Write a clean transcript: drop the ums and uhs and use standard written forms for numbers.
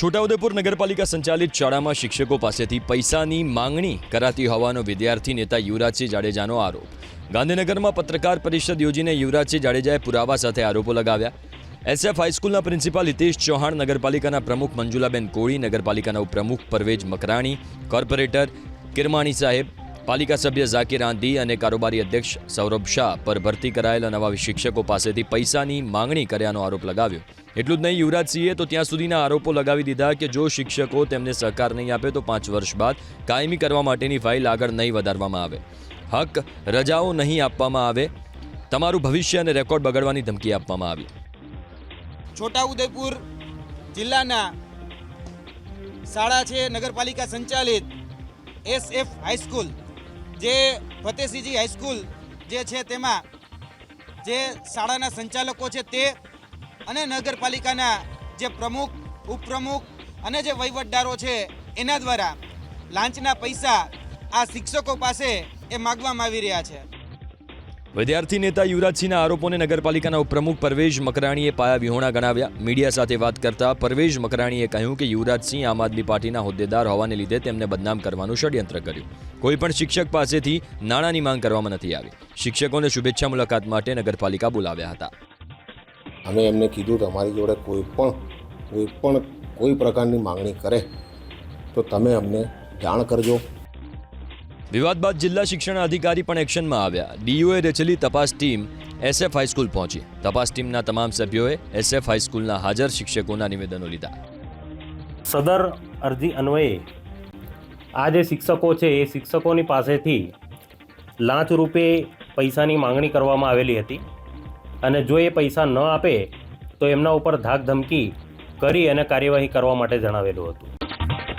છોટાઉદેપુર નગરપાલિકા સંચાલિત શાળામાં શિક્ષકો પાસેથી પૈસાની માંગણી કરાતી હોવાનો વિદ્યાર્થી નેતા યુવરાજસિંહ જાડેજાનો આરોપ। ગાંધીનગરમાં પત્રકાર પરિષદ યોજીને યુવરાજસિંહ જાડેજાએ પુરાવા સાથે આરોપો લગાવ્યા। SF હાઈસ્કૂલના પ્રિન્સિપાલ હિતેશ ચૌહાણ, નગરપાલિકાના પ્રમુખ મંજુલાબેન કોળી, નગરપાલિકાના ઉપપ્રમુખ પરવેજ મકરાણી, કોર્પોરેટર કિરમાણી સાહેબ, પાલિકા સભ્ય ઝાકીર આંધી અને કારોબારી અધ્યક્ષ સૌરભ શાહ પર ભરતી કરાયેલા નવા શિક્ષકો પાસેથી પૈસાની માંગણી કર્યાનો આરોપ લગાવ્યો। એટલું જ નહીં, યુવરાજસિંહે તો ત્યાં સુધીના આરોપો લગાવી દીધા કે જો શિક્ષકો તેમને સહકાર નહીં આપે તો 5 વર્ષ બાદ કાયમી કરવા માટેની ફાઇલ આગળ નહીં વધારવામાં આવે, હક રજાઓ નહીં આપવામાં આવે, તમારું ભવિષ્ય અને રેકોર્ડ બગાડવાની ધમકી આપવામાં આવી। છોટાઉદેપુર જિલ્લાના શાળા છે નગરપાલિકા સંચાલિત SF હાઈસ્કૂલ, જે ફતેહસિંહજી હાઈસ્કૂલ જે છે તેમાં જે શાળાના સંચાલકો છે તે અને નગરપાલિકાના જે પ્રમુખ, ઉપપ્રમુખ અને જે વહીવટદારો છે એના દ્વારા લાંચના પૈસા આ શિક્ષકો પાસે એ માગવામાં આવી રહ્યા છે। વિદ્યાર્થી નેતા યુવરાજસિંહના આરોપોને નગરપાલિકાના ઉપપ્રમુખ પરવેજ મકરાણીએ પાયાવિહોણા ગણાવ્યા। મીડિયા સાથે વાત કરતા પરવેજ મકરાણીએ કહ્યું કે યુવરાજસિંહ આમ આદમી પાર્ટીના હોદ્દેદાર હોવાને લીધે તેમને બદનામ કરવાનું ષડયંત્ર કર્યું। કોઈ પણ શિક્ષક પાસેથી નાણાંની માંગ કરવામાં નથી આવી। શિક્ષકોને શુભેચ્છા મુલાકાત માટે નગરપાલિકા બોલાવ્યા હતા। અમે એમને કીધું તમારી જોડે કોઈ પ્રકારની માંગણી કરે તો તમે અમને જાણ કરજો। વિવાદ બાદ જિલ્લા શિક્ષણ અધિકારી પણ એક્શનમાં આવ્યા। ડીઓએ રચેલી તપાસ ટીમ SF હાઈસ્કૂલ પહોંચી। તપાસ ટીમના તમામ સભ્યોએ SF હાઈસ્કૂલના હાજર શિક્ષકોના નિવેદનો લીધા। સદર અરજી અન્વયે આ જે શિક્ષકો છે એ શિક્ષકોની પાસેથી લાંચ રૂપે પૈસાની માંગણી કરવામાં આવેલી હતી અને જો એ પૈસા ન આપે તો એમના ઉપર ધાક ધમકી કરી અને કાર્યવાહી કરવા માટે જણાવેલું હતું।